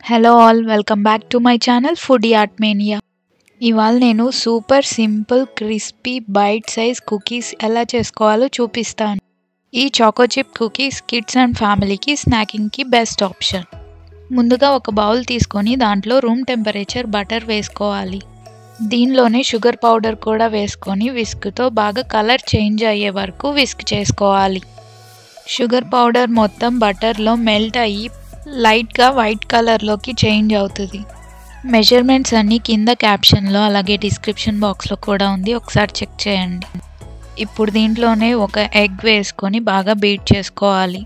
Hello all welcome back to my channel foodie art mania. ఇవాళ నేను super simple crispy bite size cookies ఎలా చేసుకోవాలో చూపిస్తాను. ఈ choco chip cookies kids and ఫ్యామిలీకి స్నాకింగ్కి బెస్ట్ ఆప్షన్. ముందుగా ఒక బౌల్ తీసుకొని దాంట్లో రూమ్ టెంపరేచర్ బటర్ వేసుకోవాలి. దీనిలోనే షుగర్ పౌడర్ కూడా వేసుకొని విస్క్తో బాగా కలర్ చేంజ్ అయ్యే వరకు విస్క్ చేసుకోవాలి. షుగర్ పౌడర్ మొత్తం బటర్లో మెల్ట్ అయ్యి లైట్గా వైట్ కలర్లోకి చేంజ్ అవుతుంది. మెజర్మెంట్స్ అన్నీ కింద క్యాప్షన్లో అలాగే డిస్క్రిప్షన్ బాక్స్లో కూడా ఉంది, ఒకసారి చెక్ చేయండి. ఇప్పుడు దీంట్లోనే ఒక ఎగ్ వేసుకొని బాగా బీట్ చేసుకోవాలి.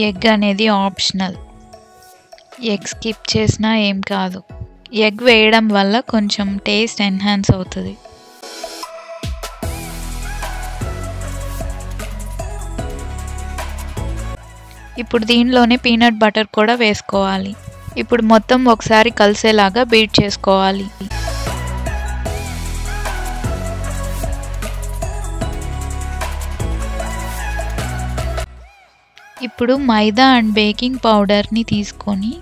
ఎగ్ అనేది ఆప్షనల్, ఎగ్ స్కిప్ చేసినా ఏం కాదు. ఎగ్ వేయడం వల్ల కొంచెం టేస్ట్ ఎన్హాన్స్ అవుతుంది. ఇప్పుడు దీనిలోనే పీనట్ బటర్ కూడా వేసుకోవాలి. ఇప్పుడు మొత్తం ఒకసారి కలిసేలాగా బీట్ చేసుకోవాలి. ఇప్పుడు మైదా అండ్ బేకింగ్ పౌడర్ని తీసుకొని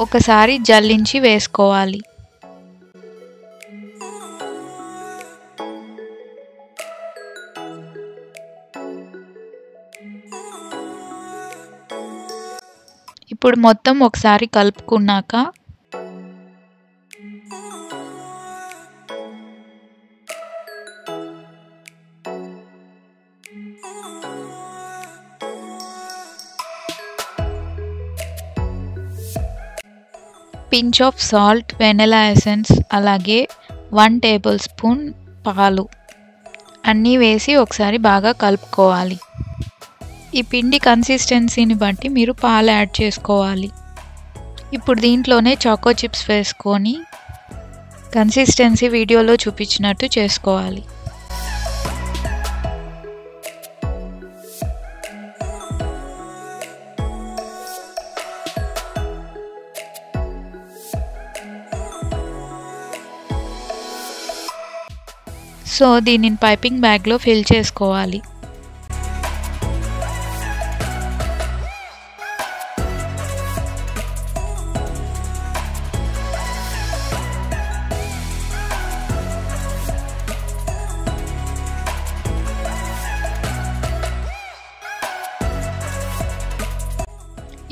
ఒకసారి జల్లించి వేసుకోవాలి. ఇప్పుడు మొత్తం ఒకసారి కలుపుకున్నాక pinch of salt, vanilla essence అలాగే 1 టేబుల్ స్పూన్ పాలు అన్నీ వేసి ఒకసారి బాగా కలుపుకోవాలి. ఈ పిండి కన్సిస్టెన్సీని బట్టి మీరు పాలు యాడ్ చేసుకోవాలి. ఇప్పుడు దీంట్లోనే చాకో చిప్స్ వేసుకొని కన్సిస్టెన్సీ వీడియోలో చూపించినట్టు చేసుకోవాలి. సో దీనిని పైపింగ్ బ్యాగ్లో ఫిల్ చేసుకోవాలి.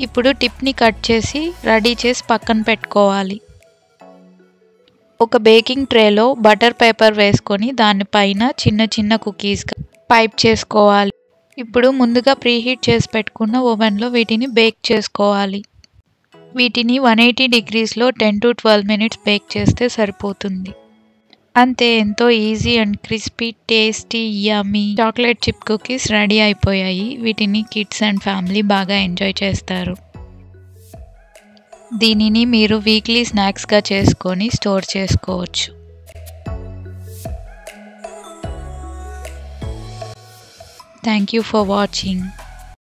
ఇప్పుడు టిప్ని కట్ చేసి రెడీ చేసి పక్కన పెట్టుకోవాలి. ఒక బేకింగ్ ట్రేలో బటర్ పేపర్ వేసుకొని దానిపైన చిన్న చిన్న కుకీస్గా పైప్ చేసుకోవాలి. ఇప్పుడు ముందుగా ప్రీహీట్ చేసి పెట్టుకున్న ఓవెన్లో వీటిని బేక్ చేసుకోవాలి. వీటిని 180 డిగ్రీస్లో 10 to 12 మినిట్స్ బేక్ చేస్తే సరిపోతుంది. అంతే, ఎంతో easy and crispy tasty yummy chocolate chip cookies ready అయిపోయాయి. వీటిని కిడ్స్ అండ్ ఫ్యామిలీ బాగా ఎంజాయ్ చేస్తారు. దీనిని మీరు వీక్లీ స్నాక్స్గా చేసుకొని స్టోర్ చేసుకోవచ్చు. Thank you for watching.